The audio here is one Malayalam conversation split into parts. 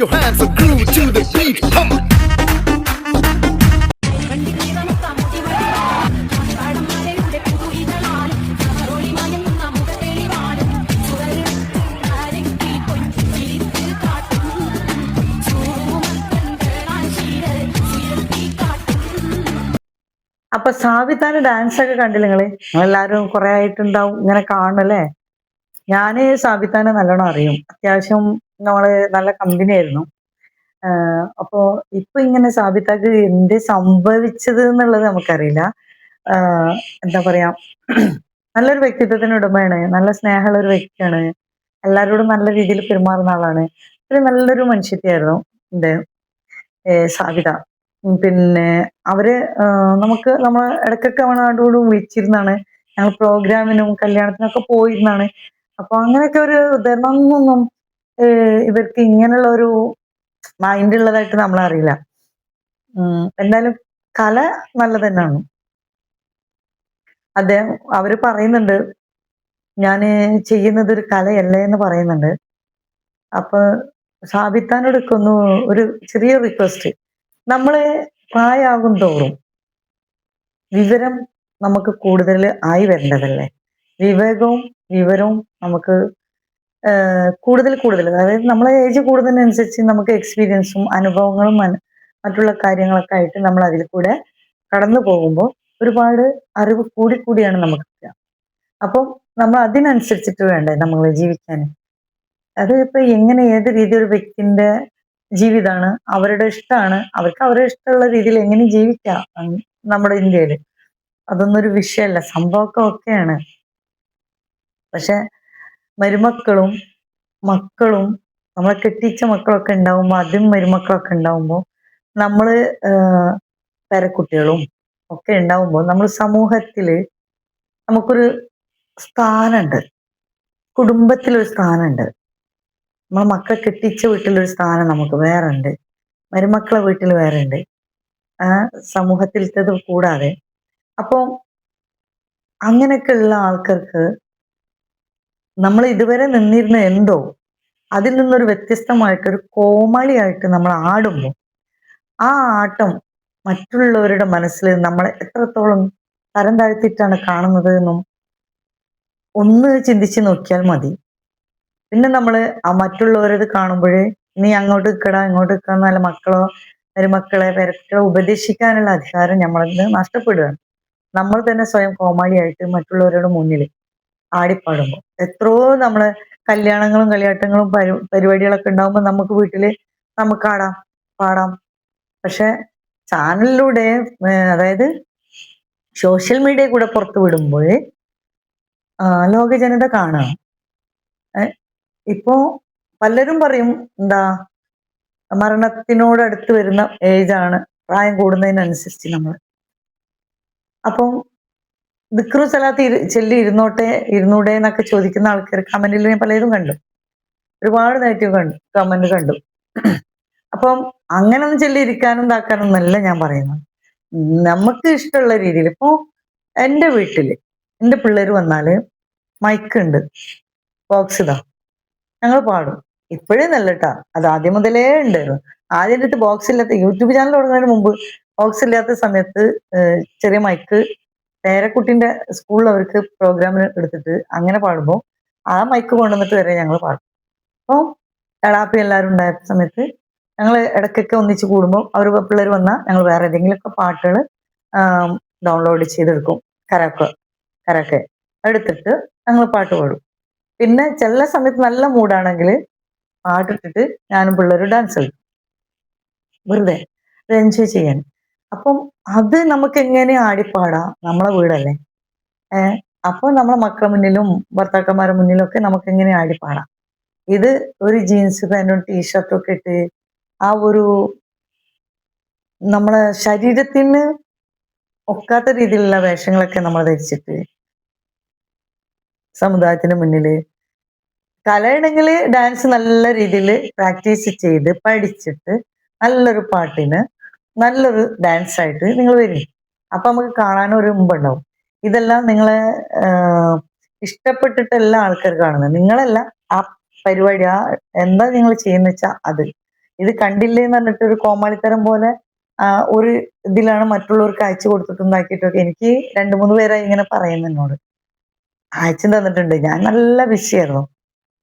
your hands and groove to the beat. Come on. അപ്പൊ സാബിത്താന്റെ ഡാൻസ് ഒക്കെ കണ്ടില്ല നിങ്ങള്? എല്ലാരും കുറെ ആയിട്ടുണ്ടാവും ഇങ്ങനെ കാണല്ലേ. ഞാന് സാബിത്താനെ നല്ലോണം അറിയും, അത്യാവശ്യം നമ്മള് നല്ല കമ്പനി ആയിരുന്നു. അപ്പോ ഇപ്പൊ ഇങ്ങനെ സാബിത്താക്ക് എന്ത് സംഭവിച്ചത് എന്നുള്ളത് നമുക്കറിയില്ല. എന്താ പറയാ, നല്ലൊരു വ്യക്തിത്വത്തിന് ഉടമയാണ്, നല്ല സ്നേഹമുള്ള ഒരു വ്യക്തിയാണ്, എല്ലാവരോടും നല്ല രീതിയിൽ പെരുമാറുന്ന ആളാണ്. ഒരു നല്ലൊരു മനുഷ്യത്തെയായിരുന്നു എന്റെ സാബിത. പിന്നെ അവര് നമുക്ക് നമ്മളെ ഇടയ്ക്കൊക്കെ അവനോട് വിളിച്ചിരുന്നാണ്, ഞങ്ങൾ പ്രോഗ്രാമിനും കല്യാണത്തിനൊക്കെ പോയിരുന്നാണ്. അപ്പൊ അങ്ങനെയൊക്കെ ഒരു ഇതെന്നൊന്നും ഇവർക്ക് ഇങ്ങനെയുള്ള ഒരു മൈൻഡ് ഉള്ളതായിട്ട് നമ്മളറിയില്ല. എന്തായാലും കല നല്ല തന്നെയാണ്. അദ്ദേഹം അവര് പറയുന്നുണ്ട്, ഞാന് ചെയ്യുന്നത് ഒരു കലയല്ലേ എന്ന് പറയുന്നുണ്ട്. അപ്പൊ സാബിത്താനോടൊക്കെ ഒന്ന് ഒരു ചെറിയ റിക്വസ്റ്റ്, നമ്മള് പ്രായമാകും തോറും വിവരം നമുക്ക് കൂടുതൽ ആയി വരേണ്ടതല്ലേ. വിവേകവും വിവരവും നമുക്ക് കൂടുതൽ കൂടുതൽ, അതായത് നമ്മളെ ഏജ് കൂടുന്നതിനനുസരിച്ച് നമുക്ക് എക്സ്പീരിയൻസും അനുഭവങ്ങളും മറ്റുള്ള കാര്യങ്ങളൊക്കെ ആയിട്ട് നമ്മൾ അതിൽ കൂടെ കടന്നു പോകുമ്പോൾ ഒരുപാട് അറിവ് കൂടിക്കൂടിയാണ് നമുക്ക് കിട്ടുക. അപ്പം നമ്മൾ അതിനനുസരിച്ചിട്ട് വേണ്ടേ നമ്മൾ ജീവിക്കാൻ. അത് ഇപ്പൊ എങ്ങനെ ഏത് രീതി ഒരു വ്യക്തിന്റെ ജീവിതമാണ്, അവരുടെ ഇഷ്ടമാണ്, അവർക്ക് അവരുടെ ഇഷ്ടമുള്ള രീതിയിൽ എങ്ങനെ ജീവിക്കാം നമ്മുടെ ഇന്ത്യയിൽ. അതൊന്നും ഒരു വിഷയമല്ല, സംഭവമൊക്കെ ഒക്കെയാണ്. പക്ഷെ മരുമക്കളും മക്കളും നമ്മളെ കെട്ടിച്ച മക്കളൊക്കെ ഉണ്ടാവുമ്പോൾ, അതും മരുമക്കളൊക്കെ ഉണ്ടാവുമ്പോൾ, നമ്മള് പേരക്കുട്ടികളും ഒക്കെ ഉണ്ടാവുമ്പോൾ നമ്മൾ സമൂഹത്തില് നമുക്കൊരു സ്ഥാനമുണ്ട്, കുടുംബത്തിലൊരു സ്ഥാനമുണ്ട്, നമ്മളെ മക്കളെ കെട്ടിച്ച വീട്ടിലൊരു സ്ഥാനം നമുക്ക് വേറെ ഉണ്ട്, മരുമക്കളെ വീട്ടിൽ വേറെ ഉണ്ട്, സമൂഹത്തിലത്തത് കൂടാതെ. അപ്പൊ അങ്ങനെയൊക്കെ ഉള്ള ആൾക്കാർക്ക് നമ്മൾ ഇതുവരെ നിന്നിരുന്ന എന്തോ അതിൽ നിന്നൊരു വ്യത്യസ്തമായിട്ടൊരു കോമാളിയായിട്ട് നമ്മൾ ആടുമ്പോൾ ആ ആട്ടം മറ്റുള്ളവരുടെ മനസ്സിൽ നമ്മളെ എത്രത്തോളം തരം താഴ്ത്തിയിട്ടാണ് കാണുന്നത് എന്നും ഒന്ന് ചിന്തിച്ച് നോക്കിയാൽ മതി. പിന്നെ നമ്മള് ആ മറ്റുള്ളവരത് കാണുമ്പോഴേ നീ അങ്ങോട്ട് നിൽക്കടാ ഇങ്ങോട്ട് നിൽക്കാന്നല്ല മക്കളോ മരുമക്കളെ പേരക്കുട്ടികളെ ഉപദേശിക്കാനുള്ള അധികാരം നമ്മളിൽ നിന്ന് നഷ്ടപ്പെടുകയാണ്. നമ്മൾ തന്നെ സ്വയം കോമാളിയായിട്ട് മറ്റുള്ളവരുടെ മുന്നിൽ ആടിപ്പാടുമ്പോൾ. എത്രയോ നമ്മള് കല്യാണങ്ങളും കളിയാട്ടങ്ങളും പരിപാടികളൊക്കെ ഉണ്ടാകുമ്പോൾ നമുക്ക് വീട്ടില് നമുക്ക് ആടാം പാടാം. പക്ഷെ ചാനലിലൂടെ അതായത് സോഷ്യൽ മീഡിയ കൂടെ പുറത്തു വിടുമ്പോൾ ലോക ജനത കാണുക. ഇപ്പോ പലരും പറയും എന്താ, മരണത്തിനോട് അടുത്ത് വരുന്ന ഏജാണ്, പ്രായം കൂടുന്നതിനനുസരിച്ച് നമ്മൾ. അപ്പം ദിക്റു സലാത്ത് ചൊല്ലി ഇരുന്നൂടെ എന്നൊക്കെ ചോദിക്കുന്ന ആൾക്കാർ കമന്റിൽ ഞാൻ പലതും കണ്ടു, ഒരുപാട് നെഗറ്റീവ് കമന്റ് കണ്ടു. അപ്പം അങ്ങനൊന്നും ചൊല്ലിയിരിക്കാനും ഇതാക്കാനും അല്ല ഞാൻ പറയുന്നത്. നമുക്ക് ഇഷ്ടമുള്ള രീതിയിൽ. ഇപ്പോ എൻ്റെ വീട്ടില് എൻ്റെ പിള്ളേർ വന്നാല് മൈക്ക് ഉണ്ട്, ബോക്സ് ഇതാ, ഞങ്ങൾ പാടും. ഇപ്പോഴേ നല്ല കേട്ടാ, അത് ആദ്യം മുതലേ ഉണ്ടായിരുന്നു. ആദ്യം എന്നിട്ട് ബോക്സ് ഇല്ലാത്ത യൂട്യൂബ് ചാനൽ തുടങ്ങുന്നതിന് മുമ്പ് ബോക്സ് ഇല്ലാത്ത സമയത്ത് ചെറിയ മൈക്ക് പേരക്കുട്ടിന്റെ സ്കൂളിൽ അവർക്ക് പ്രോഗ്രാമിന് എടുത്തിട്ട് അങ്ങനെ പാടുമ്പോൾ ആ മൈക്ക് കൊണ്ടുവന്നിട്ട് വരെ ഞങ്ങൾ പാടും. അപ്പോൾ എളാപ്പി എല്ലാവരും ഉണ്ടായ സമയത്ത് ഞങ്ങൾ ഇടയ്ക്കൊക്കെ ഒന്നിച്ച് കൂടുമ്പോൾ അവർ പിള്ളേർ വന്നാൽ ഞങ്ങൾ വേറെ ഏതെങ്കിലുമൊക്കെ പാട്ടുകൾ ഡൗൺലോഡ് ചെയ്തെടുക്കും, കരാക്കെ എടുത്തിട്ട് ഞങ്ങൾ പാട്ട് പാടും. പിന്നെ ചില സമയത്ത് നല്ല മൂഡാണെങ്കിൽ പാട്ടിട്ടിട്ട് ഞാനും പിള്ളേരും ഡാൻസ് കളിക്കും, വെറുതെ എൻജോയ് ചെയ്യാൻ. അപ്പം അത് നമുക്ക് എങ്ങനെ ആടിപ്പാടാം, നമ്മളെ വീടല്ലേ. അപ്പൊ നമ്മളെ മക്കളുടെ മുന്നിലും ഭർത്താക്കന്മാരുടെ മുന്നിലും ഒക്കെ നമുക്ക് എങ്ങനെ ആടിപ്പാടാം. ഇത് ഒരു ജീൻസ് പാൻറ്റും ടീഷർട്ടും ഒക്കെ ഇട്ട് ആ ഒരു നമ്മളെ ശരീരത്തിന് ഒക്കാത്ത രീതിയിലുള്ള വേഷങ്ങളൊക്കെ നമ്മൾ ധരിച്ചിട്ട് സമുദായത്തിന് മുന്നില് കലയുണ്ടെങ്കിൽ ഡാൻസ് നല്ല രീതിയിൽ പ്രാക്ടീസ് ചെയ്ത് പഠിച്ചിട്ട് നല്ലൊരു പാട്ടിന് നല്ലൊരു ഡാൻസ് ആയിട്ട് നിങ്ങൾ വരും. അപ്പൊ നമുക്ക് കാണാനും ഒരു മുമ്പുണ്ടാവും. ഇതെല്ലാം നിങ്ങളെ ഇഷ്ടപ്പെട്ടിട്ടല്ല ആൾക്കാർ കാണുന്നത്, നിങ്ങളല്ല ആ പരിപാടി, ആ എന്താ നിങ്ങൾ ചെയ്യുന്ന വെച്ചാൽ അത്. ഇത് കണ്ടില്ലേ എന്ന് പറഞ്ഞിട്ട് ഒരു കോമാളിത്തരം പോലെ ഒരു ഇതിലാണ് മറ്റുള്ളവർക്ക് അയച്ചു കൊടുത്തിട്ടുണ്ടാക്കിയിട്ടൊക്കെ എനിക്ക് 2-3 പേരായി ഇങ്ങനെ പറയുന്നു എന്നോട്. അയച്ചും തന്നിട്ടുണ്ട്. ഞാൻ നല്ല ബിസിയായിരുന്നു.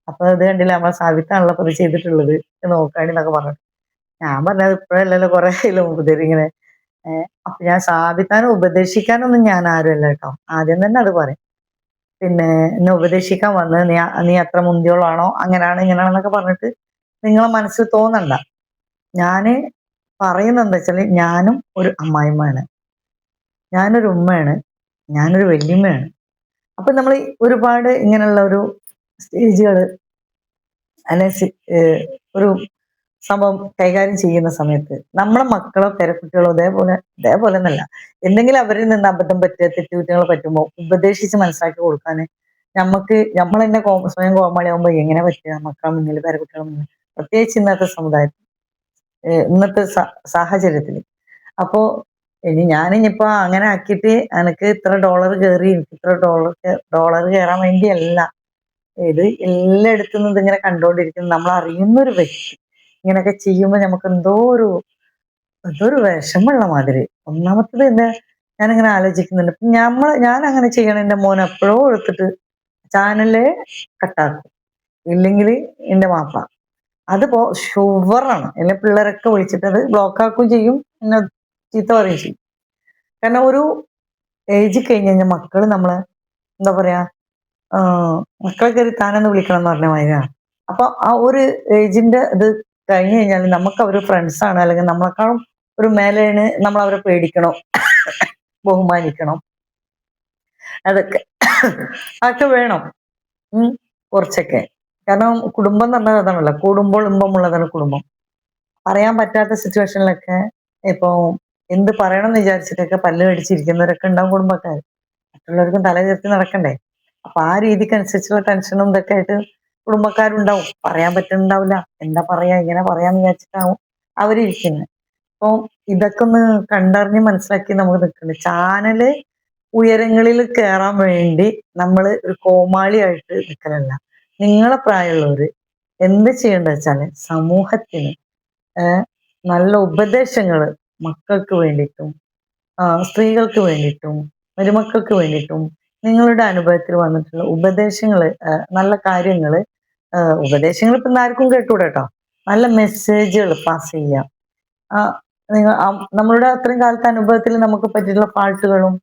അപ്പൊ ഇത് കണ്ടില്ല നമ്മളെ സാബിത്താണല്ലോ അപ്പൊ ഇത് ചെയ്തിട്ടുള്ളത് നോക്കാണ്ടി എന്നൊക്കെ പറഞ്ഞു. ഞാൻ പറഞ്ഞത് ഇപ്പോഴല്ലല്ലോ കുറെ മുമ്പ് ഇങ്ങനെ. അപ്പൊ ഞാൻ സാബിത്താനെ ഉപദേശിക്കാനൊന്നും ഞാൻ ആരുമല്ല കേട്ടോ. ആദ്യം തന്നെ അത് പറയും. പിന്നെ എന്നെ ഉപദേശിക്കാൻ വന്നത് നീ അത്ര മുന്തിയോളാണോ അങ്ങനെയാണ് ഇങ്ങനെയാണെന്നൊക്കെ പറഞ്ഞിട്ട് നിങ്ങളെ മനസ്സിൽ തോന്നണ്ട. ഞാന് പറയുന്നത് എന്താ വെച്ചാല് ഞാനും ഒരു അമ്മായിമ്മയാണ്, ഞാനൊരു ഉമ്മയാണ്, ഞാനൊരു വല്യമ്മയാണ്. അപ്പൊ നമ്മൾ ഒരുപാട് ഇങ്ങനെയുള്ള ഒരു സ്റ്റേജുകൾ അല്ലെ ഒരു സംഭവം കൈകാര്യം ചെയ്യുന്ന സമയത്ത് നമ്മളെ മക്കളോ പേരക്കുട്ടികളോ ഇതേപോലെ എന്നല്ല, എന്തെങ്കിലും അവരിൽ നിന്ന് അബദ്ധം പറ്റിയ തെറ്റുകുറ്റങ്ങൾ പറ്റുമ്പോൾ ഉപദേശിച്ച് മനസ്സിലാക്കി കൊടുക്കാൻ നമ്മൾ തന്നെ സ്വയം കോമാളിയാകുമ്പോൾ എങ്ങനെ പറ്റുക മക്കളെ മുന്നിൽ പേരക്കുട്ടികളെ മുന്നിൽ, പ്രത്യേകിച്ച് ഇന്നത്തെ സമുദായത്തിൽ ഇന്നത്തെ സാഹചര്യത്തിൽ. അപ്പോ ഞാനിപ്പോ അങ്ങനെ ആക്കിയിട്ട് എനിക്ക് ഇത്ര ഡോളർ കയറി എനിക്ക് ഇത്ര ഡോളർ കയറാൻ വേണ്ടിയല്ല. ഇത് എല്ലായിടത്തുനിന്നും ഇതിങ്ങനെ കണ്ടുകൊണ്ടിരിക്കുന്നു നമ്മൾ അറിയുന്ന ഒരു വ്യക്തി ഇങ്ങനെയൊക്കെ ചെയ്യുമ്പോൾ നമുക്ക് എന്തോ ഒരു വിഷമുള്ള മാതിരി. ഒന്നാമത്തത് ഞാനിങ്ങനെ ആലോചിക്കുന്നുണ്ട്. ഞാൻ അങ്ങനെ ചെയ്യണം. എന്റെ മോൻ എപ്പോഴോ എടുത്തിട്ട് ചാനല് കട്ടാക്കും, ഇല്ലെങ്കിൽ എന്റെ മാപ്പ അതിപ്പോ ഷുവറാണ്. എന്നെ പിള്ളേരൊക്കെ വിളിച്ചിട്ട് അത് ബ്ലോക്ക് ആക്കുകയും ചെയ്യും, പിന്നെ ചീത്ത പറയുകയും ചെയ്യും. കാരണം ഒരു ഏജ് കഴിഞ്ഞ് കഴിഞ്ഞാൽ മക്കള് നമ്മളെ എന്താ പറയാ മക്കളെ കയറി താനെന്ന് വിളിക്കണം എന്ന് പറഞ്ഞ മാതിരിയാണ്. അപ്പൊ ആ ഒരു ഏജിന്റെ ഇത് കഴിഞ്ഞു കഴിഞ്ഞാൽ നമുക്ക് അവര് ഫ്രണ്ട്സ് ആണ്, അല്ലെങ്കിൽ നമ്മളെക്കാളും ഒരു മേലെയാണ്, നമ്മൾ അവരെ പേടിക്കണം, ബഹുമാനിക്കണം, അതൊക്കെ അതൊക്കെ വേണം. കുറച്ചൊക്കെ. കാരണം കുടുംബം എന്ന് പറഞ്ഞാൽ അതാണല്ലോ, കൂടുമ്പോൾ ഇമ്പമുള്ളതാണ് കുടുംബം. പറയാൻ പറ്റാത്ത സിറ്റുവേഷനിലൊക്കെ ഇപ്പൊ എന്ത് പറയണം എന്ന് വിചാരിച്ചിട്ടൊക്കെ പല്ല് കടിച്ചിരിക്കുന്നവരൊക്കെ ഉണ്ടാവും കുടുംബക്കാർ. മറ്റുള്ളവർക്കും തല ഉയർത്തി നടക്കണ്ടേ. അപ്പൊ ആ രീതിക്ക് അനുസരിച്ചുള്ള ടെൻഷനും ഇതൊക്കെ ആയിട്ട് കുടുംബക്കാരുണ്ടാവും. പറയാൻ പറ്റുന്നുണ്ടാവില്ല, എന്താ പറയാ ഇങ്ങനെ പറയാന്ന് വിചാരിച്ചിട്ടാവും അവരിയ്ക്കുന്നത്. അപ്പൊ ഇതൊക്കെ ഒന്ന് കണ്ടറിഞ്ഞ് മനസ്സിലാക്കി നമുക്ക് നിൽക്കുന്നുണ്ട്. ചാനല് ഉയരങ്ങളിൽ കയറാൻ വേണ്ടി നമ്മൾ ഒരു കോമാളിയായിട്ട് നിൽക്കലല്ല. നിങ്ങളെ പ്രായമുള്ളവര് എന്ത് ചെയ്യേണ്ടത് വെച്ചാല് സമൂഹത്തിന് നല്ല ഉപദേശങ്ങൾ മക്കൾക്ക് വേണ്ടിയിട്ടും സ്ത്രീകൾക്ക് വേണ്ടിയിട്ടും മരുമക്കൾക്ക് വേണ്ടിയിട്ടും നിങ്ങളുടെ അനുഭവത്തിൽ വന്നിട്ടുള്ള ഉപദേശങ്ങള്, നല്ല കാര്യങ്ങള്, ഉപദേശങ്ങൾ ഇപ്പൊ ആർക്കും കേട്ടൂടെ കേട്ടോ. നല്ല മെസ്സേജുകൾ പാസ് ചെയ്യാം. നിങ്ങൾ നമ്മളുടെ അത്രയും കാലത്തെ അനുഭവത്തിൽ നമുക്ക് പറ്റിയിട്ടുള്ള പാട്ടുകളും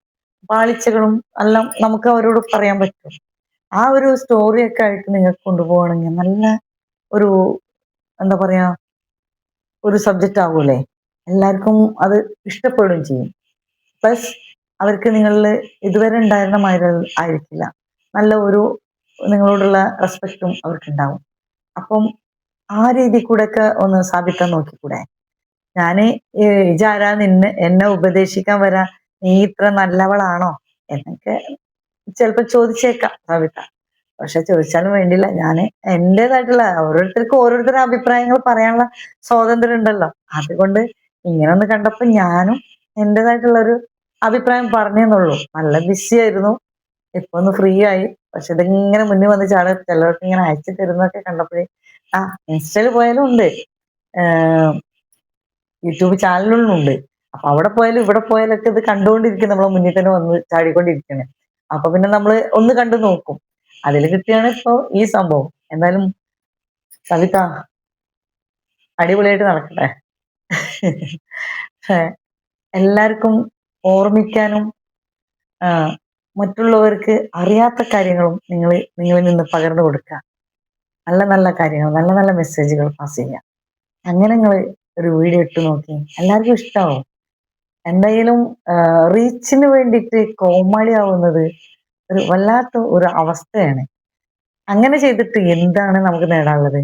പാളിച്ചകളും എല്ലാം നമുക്ക് അവരോട് പറയാൻ പറ്റും. ആ ഒരു സ്റ്റോറിയൊക്കെ ആയിട്ട് നിങ്ങൾക്ക് കൊണ്ടുപോകണമെങ്കിൽ നല്ല ഒരു എന്താ പറയാ ഒരു സബ്ജക്റ്റ് ആകൂലേ, എല്ലാവർക്കും അത് ഇഷ്ടപ്പെടുകയും ചെയ്യും. പ്ലസ് അവർക്ക് നിങ്ങളിൽ ഇതുവരെ ഉണ്ടായിരുന്ന മാതിരി ആയിരിക്കില്ല, നല്ല ഒരു നിങ്ങളോടുള്ള റെസ്പെക്റ്റും അവർക്കുണ്ടാവും. അപ്പം ആ രീതി കൂടെ ഒക്കെ ഒന്ന് സ്ഥാപിക്കാൻ നോക്കിക്കൂടെ. ഞാന് ഇജാരാ എന്നെ ഉപദേശിക്കാൻ വരാ, നീ ഇത്ര നല്ലവളാണോ എന്നൊക്കെ ചിലപ്പോ ചോദിച്ചേക്കാം സാബിത്ത. പക്ഷെ ചോദിച്ചാലും വേണ്ടില്ല, ഞാൻ എന്റേതായിട്ടുള്ള ഓരോരുത്തർക്കും ഓരോരുത്തരുടെ അഭിപ്രായങ്ങൾ പറയാനുള്ള സ്വാതന്ത്ര്യം ഉണ്ടല്ലോ. അതുകൊണ്ട് ഇങ്ങനെ ഒന്ന് കണ്ടപ്പോ ഞാനും എന്റേതായിട്ടുള്ള ഒരു അഭിപ്രായം പറഞ്ഞെന്നുള്ളൂ. നല്ല ബിസി ആയിരുന്നു, ഇപ്പൊ ഒന്ന് ഫ്രീ ആയി. പക്ഷെ ഇതിങ്ങനെ മുന്നിൽ വന്ന് ചിലർക്ക് ഇങ്ങനെ അയച്ചു തരുന്നൊക്കെ കണ്ടപ്പോഴേ ഇൻസ്റ്റയിൽ പോയാലും ഉണ്ട്, യൂട്യൂബ് ചാനലുകളിലും ഉണ്ട്. അപ്പൊ അവിടെ പോയാലും ഇവിടെ പോയാലും ഒക്കെ ഇത് കണ്ടുകൊണ്ടിരിക്കും, നമ്മളെ മുന്നിൽ തന്നെ വന്ന് ചാടിക്കൊണ്ടിരിക്കണേ. അപ്പൊ പിന്നെ നമ്മള് ഒന്ന് കണ്ടു നോക്കും. അതിൽ കിട്ടിയാണ് ഇപ്പൊ ഈ സംഭവം. എന്തായാലും സവിത അടിപൊളിയായിട്ട് നടക്കട്ടെ. എല്ലാവർക്കും ഓർമ്മിക്കാനും മറ്റുള്ളവർക്ക് അറിയാത്ത കാര്യങ്ങളും നിങ്ങളിൽ നിന്ന് പകർന്നു കൊടുക്കുക. നല്ല നല്ല കാര്യങ്ങൾ, നല്ല നല്ല മെസ്സേജുകൾ പാസ് ചെയ്യുക. അങ്ങനെ നിങ്ങൾ ഒരു വീഡിയോ ഇട്ട് നോക്കി, എല്ലാവർക്കും ഇഷ്ടമാവും. എന്തായാലും റീച്ചിന് വേണ്ടിയിട്ട് കോമാളിയാവുന്നത് ഒരു വല്ലാത്ത ഒരു അവസ്ഥയാണ്. അങ്ങനെ ചെയ്തിട്ട് എന്താണ് നമുക്ക് നേടാനുള്ളത്?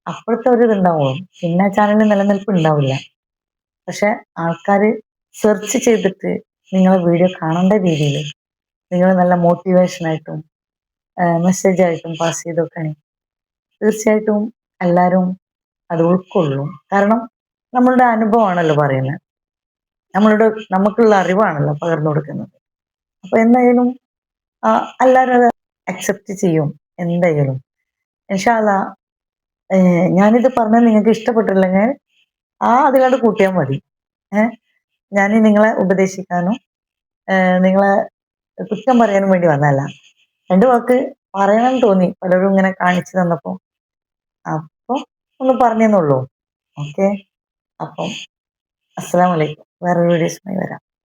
അപ്പോഴത്തെ ഒരു ഇതുണ്ടാവുള്ളൂ, പിന്നെ ചാനലിന് നിലനിൽപ്പ് ഉണ്ടാവില്ല. പക്ഷെ ആൾക്കാര് സെർച്ച് ചെയ്തിട്ട് നിങ്ങളെ വീഡിയോ കാണേണ്ട രീതിയിൽ നിങ്ങൾ നല്ല മോട്ടിവേഷനായിട്ടും മെസ്സേജ് ആയിട്ടും പാസ് ചെയ്ത് വെക്കണേ, തീർച്ചയായിട്ടും എല്ലാവരും അത് ഉൾക്കൊള്ളും. കാരണം നമ്മളുടെ അനുഭവമാണല്ലോ പറയുന്നത്, നമുക്കുള്ള അറിവാണല്ലോ പകർന്നു കൊടുക്കുന്നത്. അപ്പൊ എന്തായാലും എല്ലാവരും അത് അക്സെപ്റ്റ് ചെയ്യും എന്തായാലും. ഇൻഷാ അല്ലാഹ് ഞാനിത് പറഞ്ഞാൽ നിങ്ങൾക്ക് ഇഷ്ടപ്പെട്ടില്ലെങ്കിൽ അതിലാണ്ട് കൂട്ടിയാൽ മതി. ഞാൻ നിങ്ങളെ ഉപദേശിക്കാനും നിങ്ങളെ കുറ്റം പറയാനും വേണ്ടി വന്നതല്ല. 2 വാക്ക് പറയണം തോന്നി പലരും ഇങ്ങനെ കാണിച്ചു തന്നപ്പോ. അപ്പൊ ഒന്ന് പറഞ്ഞെന്നുള്ളൂ. ഓക്കെ. അപ്പം അസ്സലാമു അലൈക്കും. വേറൊരു വീഡിയോസുമായി വരാം.